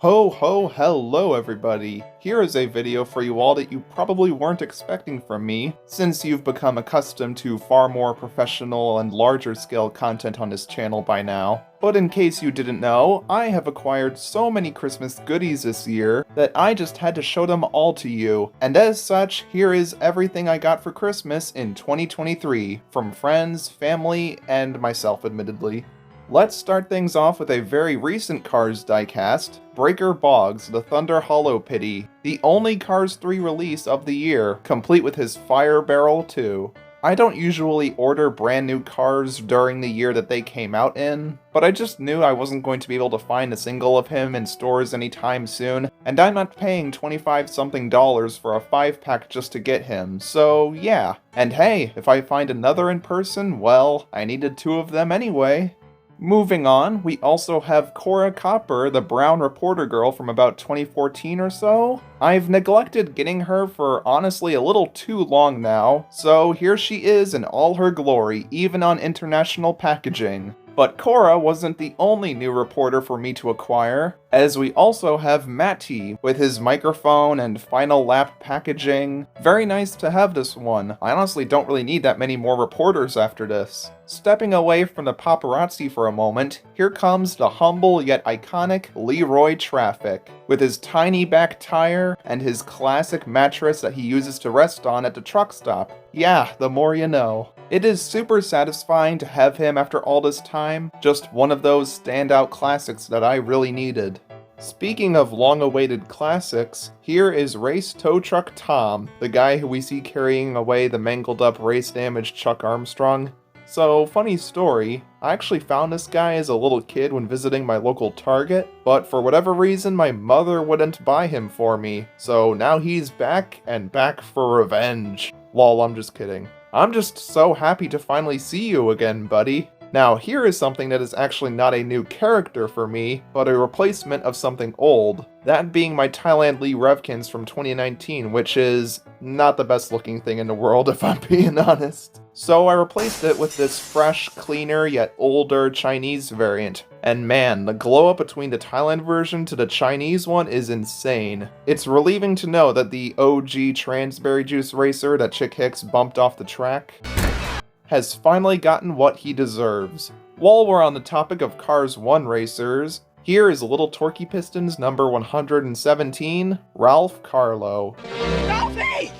Ho ho hello everybody! Here is a video for you all that you probably weren't expecting from me, since you've become accustomed to far more professional and larger scale content on this channel by now. But in case you didn't know, I have acquired so many Christmas goodies this year that I just had to show them all to you, and as such, here is everything I got for Christmas in 2023, from friends, family, and myself admittedly. Let's start things off with a very recent Cars diecast, Breaker Boggs, the Thunder Hollow Pity, the only Cars 3 release of the year, complete with his Fire Barrel too. I don't usually order brand new cars during the year that they came out in, but I just knew I wasn't going to be able to find a single of him in stores anytime soon, and I'm not paying $25-something for a 5-pack just to get him, so yeah. And hey, if I find another in person, well, I needed 2 of them anyway. Moving on, we also have Cora Copper, the brown reporter girl from about 2014 or so. I've neglected getting her for honestly a little too long now, so here she is in all her glory, even on international packaging. But Cora wasn't the only new reporter for me to acquire, as we also have Matty with his microphone and final lap packaging. Very nice to have this one. I honestly don't really need that many more reporters after this. Stepping away from the paparazzi for a moment, here comes the humble yet iconic Leroy Traffic, with his tiny back tire and his classic mattress that he uses to rest on at the truck stop. Yeah, the more you know. It is super satisfying to have him after all this time, just one of those standout classics that I really needed. Speaking of long-awaited classics, here is Race Tow Truck Tom, the guy who we see carrying away the mangled-up race-damaged Chuck Armstrong. So, funny story, I actually found this guy as a little kid when visiting my local Target, but for whatever reason my mother wouldn't buy him for me, so now he's back, and back for revenge. Lol, I'm just kidding. I'm just so happy to finally see you again, buddy. Now, here is something that is actually not a new character for me, but a replacement of something old. That being my Thailand Lee Revkins from 2019, which is not the best looking thing in the world if I'm being honest. So I replaced it with this fresh, cleaner, yet older Chinese variant. And man, the glow up between the Thailand version to the Chinese one is insane. It's relieving to know that the OG Transberry Juice racer that Chick Hicks bumped off the track has finally gotten what he deserves. While we're on the topic of Cars 1 racers, here is Little Torquey Pistons number 117, Ralph Carlo. Ralphie!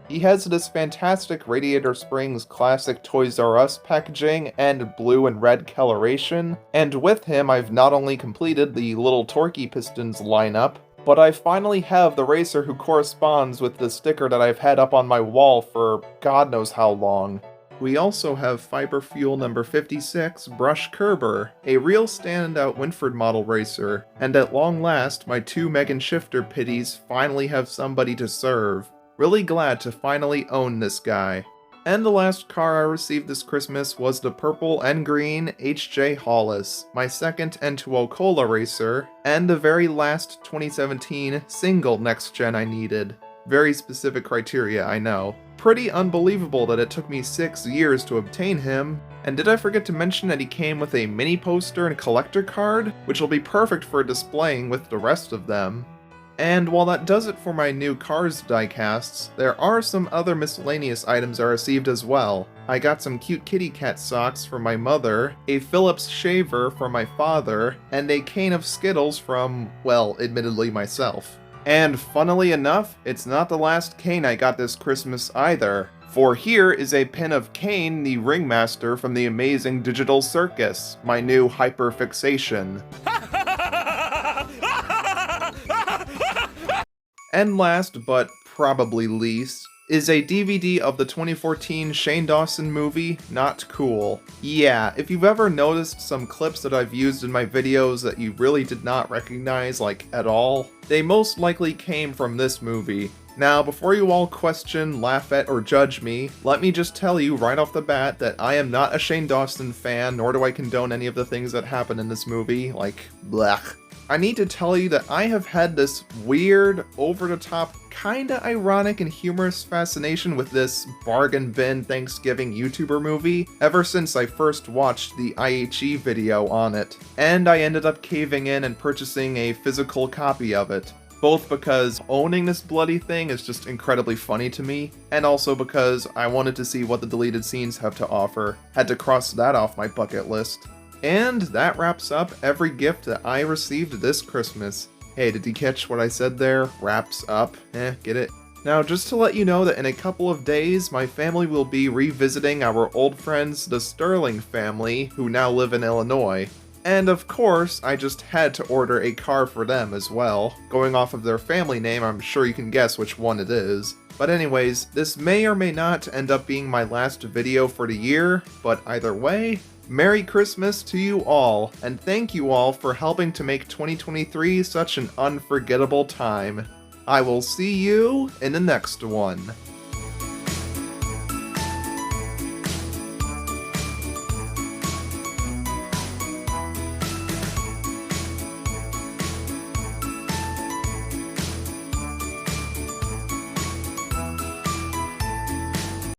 He has this fantastic Radiator Springs classic Toys R Us packaging and blue and red coloration, and with him I've not only completed the Little Torquey Pistons lineup, but I finally have the racer who corresponds with the sticker that I've had up on my wall for God knows how long. We also have Fiber Fuel number 56, Brush Kerber, a real standout Winford model racer, and at long last, my 2 Megan Shifter pitties finally have somebody to serve. Really glad to finally own this guy. And the last car I received this Christmas was the purple and green HJ Hollis, my second N2O Cola racer, and the very last 2017 single next gen I needed. Very specific criteria, I know. Pretty unbelievable that it took me 6 years to obtain him, and did I forget to mention that he came with a mini poster and collector card, which will be perfect for displaying with the rest of them. And while that does it for my new Cars diecasts, there are some other miscellaneous items I received as well. I got some cute kitty cat socks from my mother, a Phillips shaver from my father, and a cane of Skittles from, well, admittedly myself. And funnily enough, it's not the last cane I got this Christmas either, for here is a pin of Kane, the ringmaster from the amazing Digital Circus, my new hyperfixation. And last, but probably least, is a DVD of the 2014 Shane Dawson movie, Not Cool. Yeah, if you've ever noticed some clips that I've used in my videos that you really did not recognize, like, at all, they most likely came from this movie. Now, before you all question, laugh at, or judge me, let me just tell you right off the bat that I am not a Shane Dawson fan, nor do I condone any of the things that happen in this movie, like, blech. I need to tell you that I have had this weird, over-the-top, kinda ironic and humorous fascination with this bargain bin Thanksgiving YouTuber movie ever since I first watched the IHE video on it, and I ended up caving in and purchasing a physical copy of it. Both because owning this bloody thing is just incredibly funny to me, and also because I wanted to see what the deleted scenes have to offer. Had to cross that off my bucket list. And that wraps up every gift that I received this Christmas. Hey, did you catch what I said there? Wraps up. Get it? Now, just to let you know that in a couple of days, my family will be revisiting our old friends, the Sterling family, who now live in Illinois. And of course, I just had to order a car for them as well. Going off of their family name, I'm sure you can guess which one it is. But anyways, this may or may not end up being my last video for the year, but either way, Merry Christmas to you all, and thank you all for helping to make 2023 such an unforgettable time. I will see you in the next one.